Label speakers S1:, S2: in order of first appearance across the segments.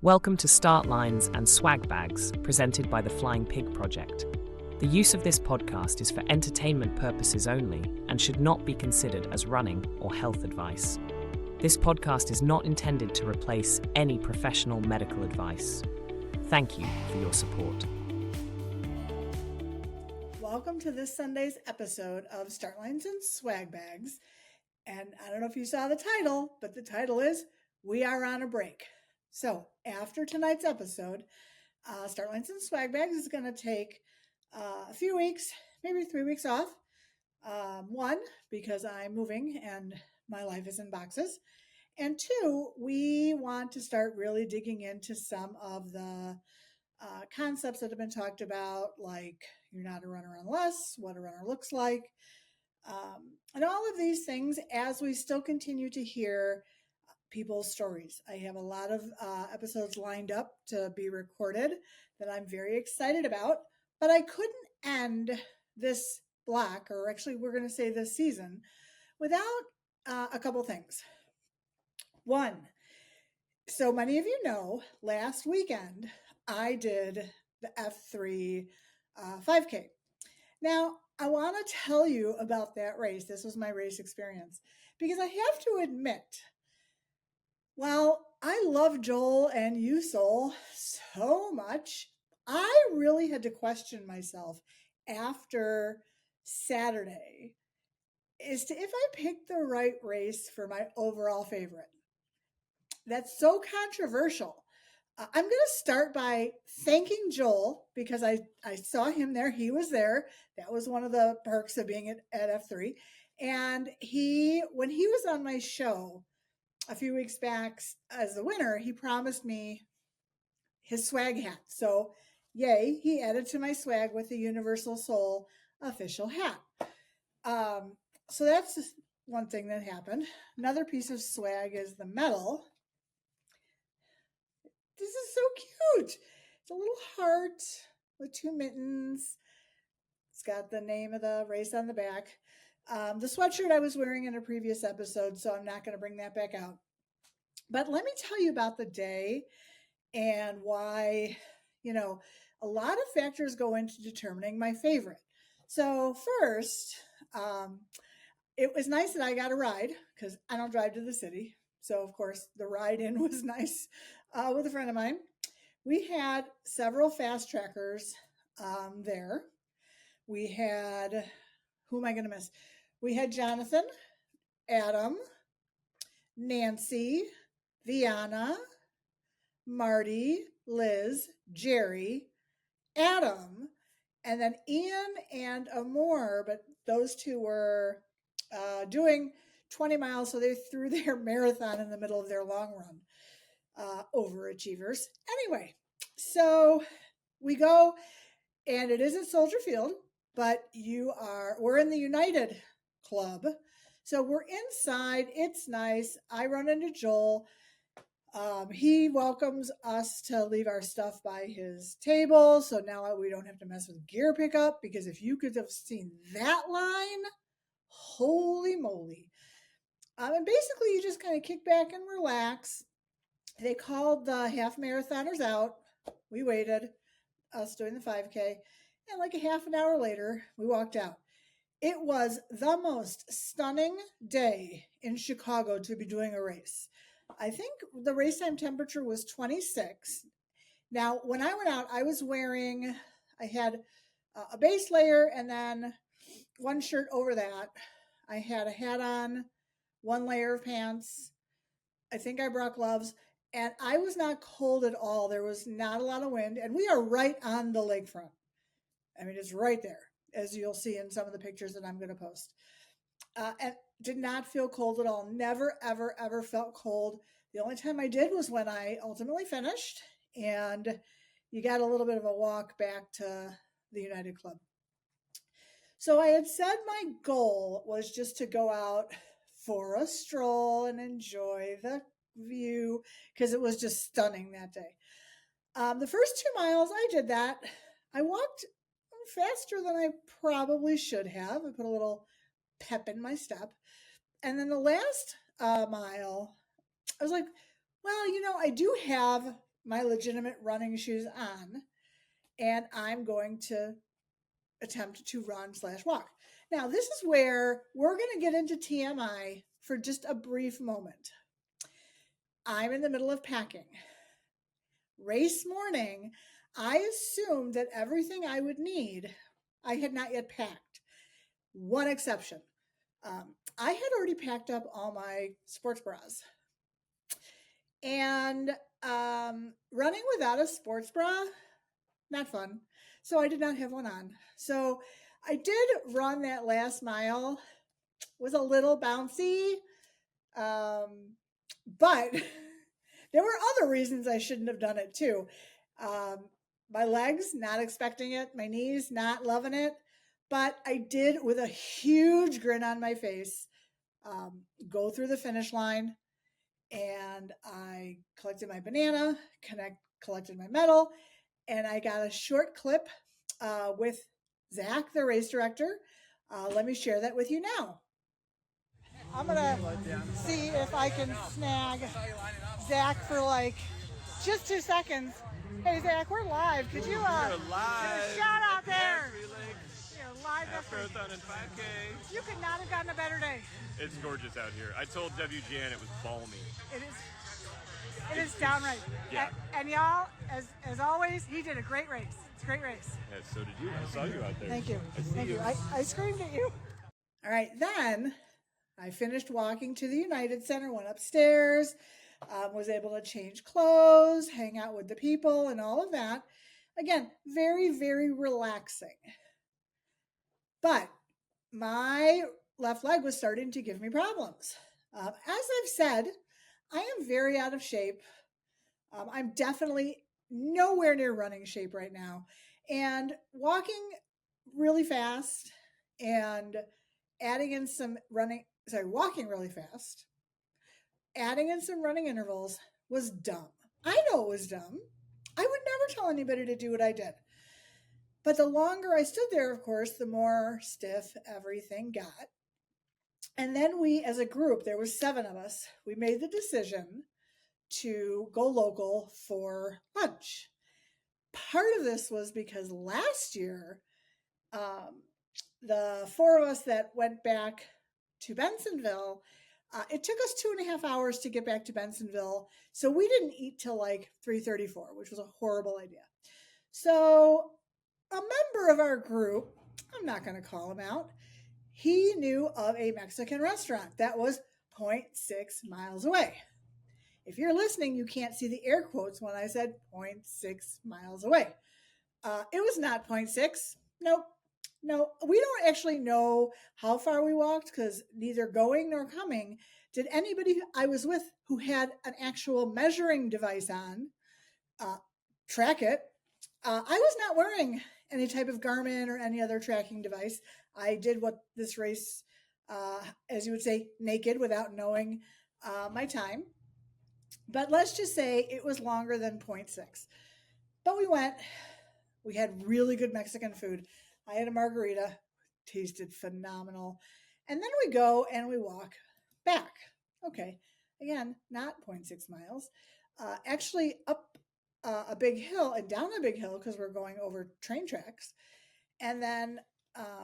S1: Welcome to Start Lines and Swag Bags, presented by the Flying Pig Project. The use of this podcast is for entertainment purposes only and should not be considered as running or health advice. This podcast is not intended to replace any professional medical advice. Thank you for your support.
S2: Welcome to this Sunday's episode of Start Lines and Swag Bags. And I don't know if you saw the title, but the title is We Are on a Break. So after tonight's episode, Start Lines and Swag Bags is going to take a few weeks, maybe 3 weeks off. One, because I'm moving and my life is in boxes. And two, we want to start really digging into some of the concepts that have been talked about, like you're not a runner unless, what a runner looks like, and all of these things as we still continue to hear people's stories. I have a lot of episodes lined up to be recorded that I'm very excited about, but I couldn't end this block, or actually we're going to say this season, without a couple things. One, so many of you know, last weekend I did the F3 5K. Now, I want to tell you about that race. This was my race experience because I have to admit, while I love Joel and you, Soul, so much, I really had to question myself after Saturday as to if I picked the right race for my overall favorite. That's so controversial. I'm going to start by thanking Joel because I saw him there. He was there. That was one of the perks of being at F3. And when he was on my show a few weeks back as the winner, he promised me his swag hat. So yay, he added to my swag with the Universal Soul official hat. So that's one thing that happened. Another piece of swag is the medal. This is so cute. It's a little heart with two mittens. It's got the name of the race on the back. The sweatshirt I was wearing in a previous episode, so I'm not going to bring that back out. But let me tell you about the day and why, a lot of factors go into determining my favorite. So first, it was nice that I got a ride because I don't drive to the city. So, of course, the ride in was nice with a friend of mine. We had several fast trackers there. We had, who am I going to miss? We had Jonathan, Adam, Nancy, Vianna, Marty, Liz, Jerry, Adam, and then Ian and Amor, but those two were doing 20 miles, so they threw their marathon in the middle of their long run. Overachievers. Anyway, so we go, and it isn't Soldier Field, but we're in the United Club. So we're inside. It's nice. I run into Joel. He welcomes us to leave our stuff by his table. So now we don't have to mess with gear pickup, because if you could have seen that line, holy moly. And basically you just kind of kick back and relax. They called the half marathoners out. We waited, us doing the 5K. And like a half an hour later, we walked out. It was the most stunning day in Chicago to be doing a race. I think the race time temperature was 26. Now, when I went out, I had a base layer and then one shirt over that. I had a hat on, one layer of pants. I think I brought gloves. And I was not cold at all. There was not a lot of wind. And we are right on the lakefront. I mean, it's right there, as you'll see in some of the pictures that I'm going to post. And did not feel cold at all. Never, ever, ever felt cold. The only time I did was when I ultimately finished. And you got a little bit of a walk back to the United Club. So I had said my goal was just to go out for a stroll and enjoy the view, because it was just stunning that day. The first 2 miles I did that. I walked faster than I probably should have. I put a little pep in my step. And then the last mile, I was like, well, I do have my legitimate running shoes on, and I'm going to attempt to run/walk. Now, this is where we're going to get into TMI for just a brief moment. I'm in the middle of packing. Race morning, I assumed that everything I would need, I had not yet packed. One exception. I had already packed up all my sports bras. And running without a sports bra, not fun. So I did not have one on. So I did run that last mile. Was a little bouncy, but there were other reasons I shouldn't have done it too. My legs, not expecting it. My knees, not loving it. But I did, with a huge grin on my face, go through the finish line. And I collected my banana, collected my medal, and I got a short clip with Zach, the race director. Let me share that with you now. I'm gonna see if I can snag Zach for like just 2 seconds. Hey Zach, we're live. Could you give a shout out there? Live
S3: marathon and 5K.
S2: You could not have gotten a better day.
S3: It's gorgeous out here. I told WGN it was balmy.
S2: It is downright.
S3: Yeah.
S2: And y'all, as always, he did a great race. It's a great race.
S3: Yeah, so did you. I saw you out there.
S2: Thank you. Thank you. I screamed at you. All right, then I finished walking to the United Center, went upstairs, was able to change clothes, hang out with the people, and all of that. Again, very, very relaxing. But my left leg was starting to give me problems. As I've said, I am very out of shape. I'm definitely nowhere near running shape right now. And walking really fast and walking really fast, adding in some running intervals was dumb. I know it was dumb. I would never tell anybody to do what I did. But the longer I stood there, of course, the more stiff everything got. And then we, as a group, there was 7 of us, we made the decision to go local for lunch. Part of this was because last year, the 4 of us that went back to Bensonville, it took us 2.5 hours to get back to Bensonville. So we didn't eat till like 3:34, which was a horrible idea. So a member of our group, I'm not going to call him out, he knew of a Mexican restaurant that was 0.6 miles away. If you're listening, you can't see the air quotes when I said 0.6 miles away. It was not 0.6. Nope. No, we don't actually know how far we walked because neither going nor coming did anybody I was with who had an actual measuring device on track it. I was not wearing any type of Garmin or any other tracking device. I did what this race, as you would say, naked without knowing my time. But let's just say it was longer than 0.6. But we went. We had really good Mexican food. I had a margarita, tasted phenomenal. And then we go and we walk back. Okay, again, not 0.6 miles. Actually up a big hill and down a big hill because we're going over train tracks. And then,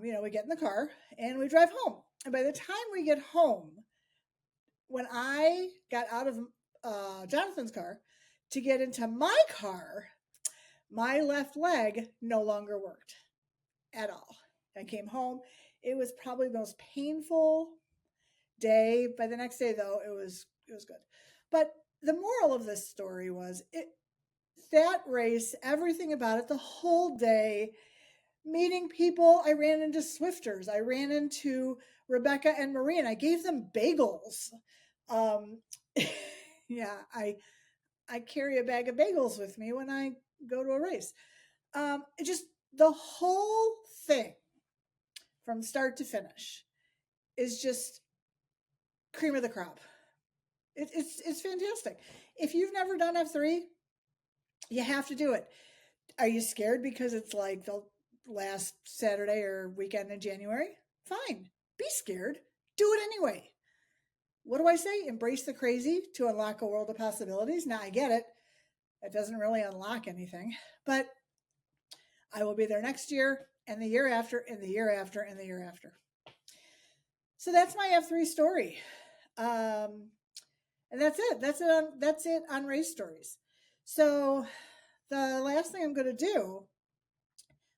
S2: we get in the car and we drive home. And by the time we get home, when I got out of Jonathan's car to get into my car, my left leg no longer worked at all. I came home. It was probably the most painful day. By the next day, though, it was good. But the moral of this story was that race, everything about it, the whole day, meeting people. I ran into Swifters. I ran into Rebecca and Marie, and I gave them bagels. Yeah, I carry a bag of bagels with me when I go to a race. Just the whole thing from start to finish is just cream of the crop. It's fantastic. If you've never done F3, you have to do it. Are you scared because it's like the last Saturday or weekend in January? Fine. Be scared. Do it anyway. What do I say? Embrace the crazy to unlock a world of possibilities. Now I get it. It doesn't really unlock anything, but I will be there next year and the year after and the year after and the year after. So that's my F3 story. And that's it. That's it on race stories. So the last thing I'm going to do,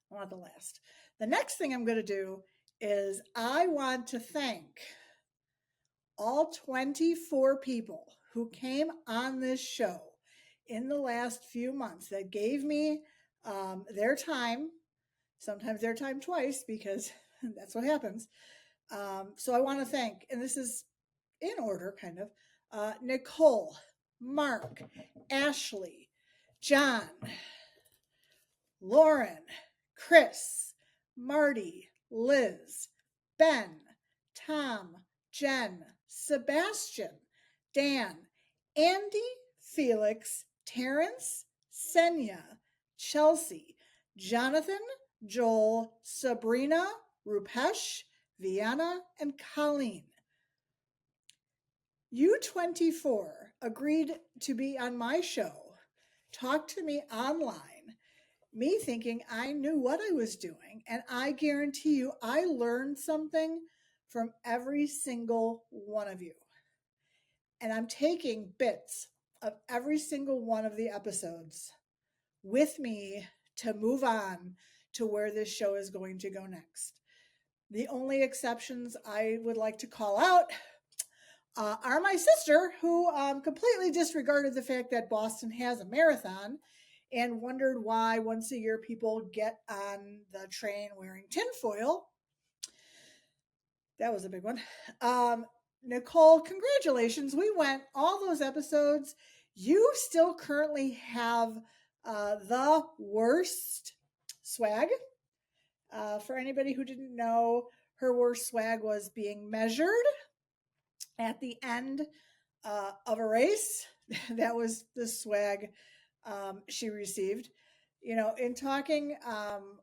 S2: well, not the last, the next thing I'm going to do is I want to thank all 24 people who came on this show in the last few months that gave me their time, sometimes their time twice, because that's what happens. So I want to thank, and this is in order kind of, Nicole, Mark, Ashlie, John, Lauren, Chris, Marty, Liz, Ben, Tom, Jen, Sebastian, Dan, Andy, Felix, Terrence, Ksenia, Chelsea, Jonathan, Joel, Sabrina, Rupesh, Vianna, and Colleen. You 24 agreed to be on my show, talk to me online, me thinking I knew what I was doing, and I guarantee you I learned something from every single one of you. And I'm taking bits of every single one of the episodes with me to move on to where this show is going to go next. The only exceptions I would like to call out are my sister, who completely disregarded the fact that Boston has a marathon and wondered why once a year people get on the train wearing tinfoil. That was a big one. Nicole, congratulations. We went all those episodes. You still currently have the worst swag. For anybody who didn't know, her worst swag was being measured at the end of a race. That was the swag she received. You know, in talking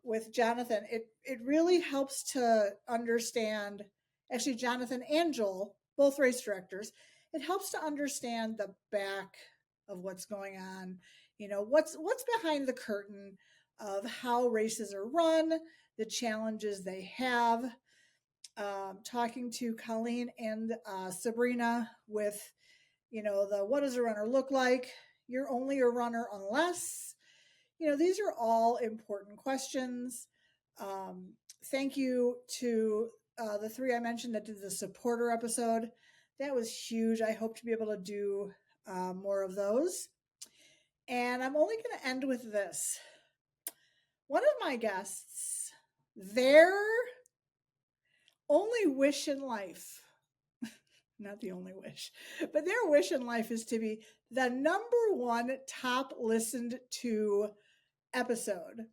S2: with Jonathan, it really helps to understand, actually Jonathan and Joel, both race directors, it helps to understand the back of what's going on, you know, what's behind the curtain of how races are run, the challenges they have. Talking to Colleen and Sabrina with, you know, the what does a runner look like? You're only a runner unless, you know, these are all important questions. Thank you to the three I mentioned that did the supporter episode. That was huge. I hope to be able to do more of those. And I'm only going to end with this. One of my guests, their only wish in life, not the only wish, but their wish in life is to be the number one top listened to episode.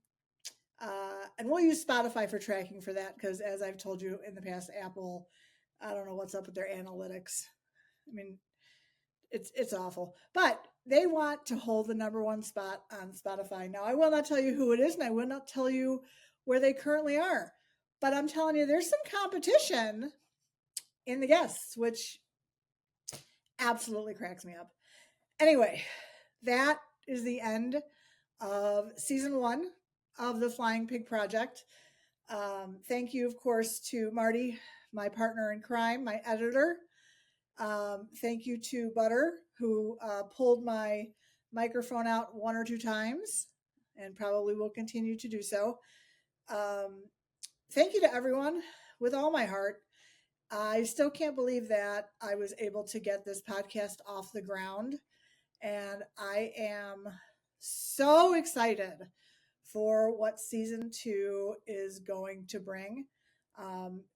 S2: And we'll use Spotify for tracking for that because, as I've told you in the past, Apple, I don't know what's up with their analytics. I mean, it's awful. But they want to hold the number one spot on Spotify. Now, I will not tell you who it is, and I will not tell you where they currently are. But I'm telling you, there's some competition in the guests, which absolutely cracks me up. Anyway, that is the end of season 1 of the Flying Pig Project. Thank you, of course, to Marty, my partner in crime, my editor. Thank you to Butter, who pulled my microphone out 1 or 2 times and probably will continue to do so. Thank you to everyone with all my heart. I still can't believe that I was able to get this podcast off the ground, and I am so excited for what season 2 is going to bring.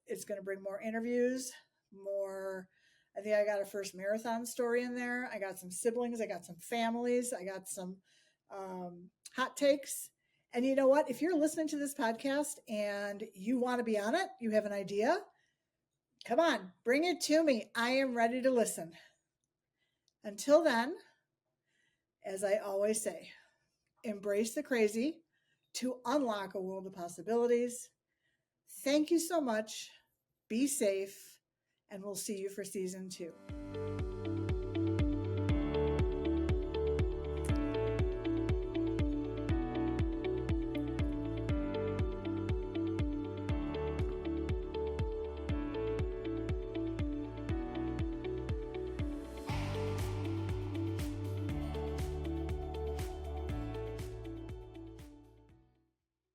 S2: It's going to bring more interviews, more. I think I got a first marathon story in there. I got some siblings. I got some families. I got some hot takes. And you know what? If you're listening to this podcast and you want to be on it, you have an idea, come on, bring it to me. I am ready to listen. Until then, as I always say, embrace the crazy to unlock a world of possibilities. Thank you so much. Be safe, and we'll see you for season 2.